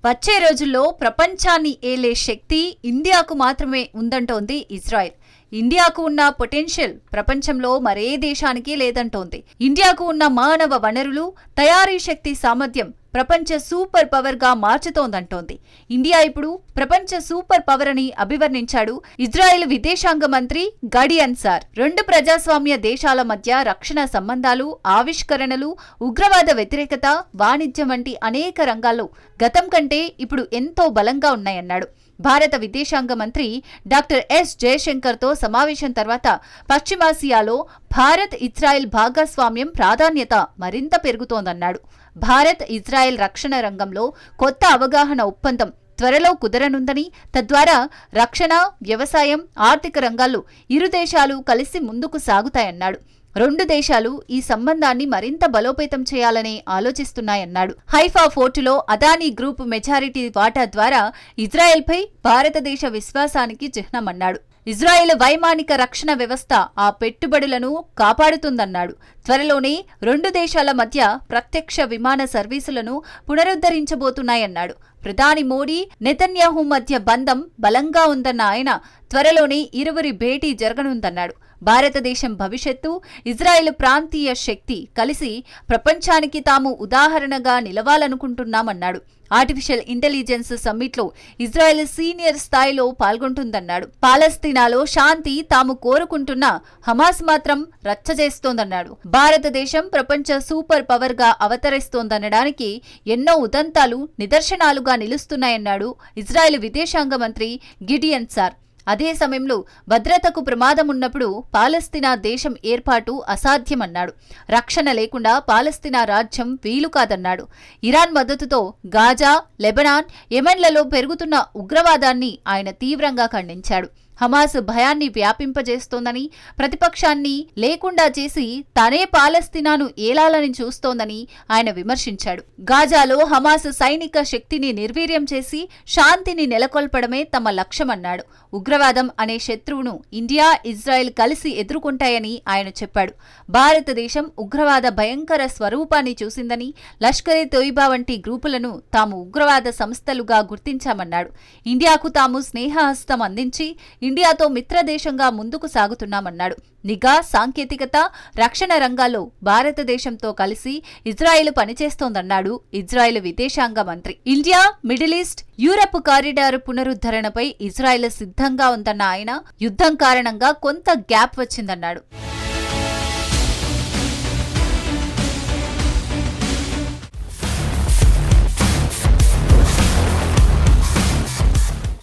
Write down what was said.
వచ్చే రోజుల్లో ప్రపంచాన్ని ఏలే శక్తి ఇండియాకు మాత్రమే ఉందంటోంది ఇజ్రాయెల్. ఇండియాకు ఉన్న పొటెన్షియల్ ప్రపంచంలో మరే దేశానికి లేదంటోంది. ఇండియాకు ఉన్న మానవ వనరులు, తయారీ శక్తి సామర్థ్యం ప్రపంచ సూపర్ పవర్ గా మార్చుతోందంటోంది. ఇండియా ఇప్పుడు ప్రపంచ సూపర్ పవర్ అని అభివర్ణించాడు ఇజ్రాయెల్ విదేశాంగ మంత్రి గడి అన్సార్. రెండు ప్రజాస్వామ్య దేశాల మధ్య రక్షణ సంబంధాలు, ఆవిష్కరణలు, ఉగ్రవాద వ్యతిరేకత, వాణిజ్యం వంటి అనేక రంగాల్లో గతం కంటే ఇప్పుడు ఎంతో బలంగా ఉన్నాయన్నాడు. భారత విదేశాంగ మంత్రి డాక్టర్ ఎస్ జయశంకర్తో సమావేశం తర్వాత పశ్చిమాసియాలో భారత్ ఇజ్రాయెల్ భాగస్వామ్యం ప్రాధాన్యత మరింత పెరుగుతోందన్నాడు. భారత్ ఇజ్రాయెల్ రక్షణ రంగంలో కొత్త అవగాహన ఒప్పందం త్వరలో కుదరనుందని, తద్వారా రక్షణ, వ్యవసాయం, ఆర్థిక రంగాల్లో ఇరు దేశాలు కలిసి ముందుకు సాగుతాయన్నాడు. రెండు దేశాలు ఈ సంబంధాన్ని మరింత బలోపేతం చేయాలని ఆలోచిస్తున్నాయన్నాడు. హైఫా ఫోర్టులో అదానీ గ్రూప్ మెజారిటీ వాటా ద్వారా ఇజ్రాయెల్పై భారతదేశ విశ్వాసానికి చిహ్నమన్నాడు. ఇజ్రాయెల్ వైమానిక రక్షణ వ్యవస్థ ఆ పెట్టుబడులను కాపాడుతుందన్నాడు. త్వరలోనే రెండు దేశాల మధ్య ప్రత్యక్ష విమాన సర్వీసులను పునరుద్ధరించబోతున్నాయన్నాడు. ప్రధాని మోడీ, నెతన్యాహు మధ్య బంధం బలంగా ఉందన్న ఆయన త్వరలోనే ఇరువురి భేటీ జరగనుందన్నాడు. భారతదేశం భవిష్యత్తు, ఇజ్రాయెల్ ప్రాంతీయ శక్తి కలిసి ప్రపంచానికి తాము ఉదాహరణగా నిలవాలనుకుంటున్నామన్నాడు. ఆర్టిఫిషియల్ ఇంటెలిజెన్స్ సమ్మిట్లో ఇజ్రాయెల్ సీనియర్ స్థాయిలో పాల్గొంటుందన్నాడు. పాలస్తీనాలో శాంతి తాము కోరుకుంటున్నా హమాస్ మాత్రం రచ్చ చేస్తోందన్నాడు. భారతదేశం ప్రపంచ సూపర్ పవర్ గా అవతరిస్తోందనడానికి ఎన్నో ఉదంతాలు నిదర్శనాలుగా నిలుస్తున్నాయన్నాడు ఇజ్రాయెల్ విదేశాంగ మంత్రి గిడి అన్సార్. అదే సమయంలో భద్రతకు ప్రమాదం ఉన్నప్పుడు పాలస్తీనా దేశం ఏర్పాటు అసాధ్యమన్నాడు. రక్షణ లేకుండా పాలస్తీనా రాజ్యం వీలు కాదన్నాడు. ఇరాన్ మద్దతుతో గాజా, లెబనాన్, యెమెన్లలో పెరుగుతున్న ఉగ్రవాదాన్ని ఆయన తీవ్రంగా ఖండించాడు. హమాస్ భయాన్ని వ్యాపింపజేస్తోందని, ప్రతిపక్షాన్ని లేకుండా చేసి తానే పాలస్తీనాను ఏలాలని చూస్తోందని ఆయన విమర్శించాడు. గాజాలో హమాస్ సైనిక శక్తిని నిర్వీర్యం చేసి శాంతిని నెలకొల్పడమే తమ లక్ష్యమన్నాడు. ఉగ్రవాదం అనే శత్రువును ఇండియా, ఇజ్రాయెల్ కలిసి ఎదుర్కొంటాయని ఆయన చెప్పాడు. భారతదేశం ఉగ్రవాద భయంకర స్వరూపాన్ని చూసిందని, లష్కరే తోయిబా వంటి గ్రూపులను తాము ఉగ్రవాద సంస్థలుగా గుర్తించామన్నాడు. ఇండియాకు తాము స్నేహహస్తం అందించి ఇండియాతో మిత్రదేశంగా ముందుకు సాగుతున్నామన్నాడు. నిఘా, సాంకేతికత, రక్షణ రంగాల్లో భారతదేశంతో కలిసి ఇజ్రాయెల్ పనిచేస్తోందన్నాడు ఇజ్రాయెల్ విదేశాంగ మంత్రి. India, middle east, Europe corridor పునరుద్ధరణపై ఇజ్రాయెల్ సిద్ధంగా ఉందన్న ఆయన యుద్ధం కారణంగా కొంత గ్యాప్ వచ్చిందన్నాడు.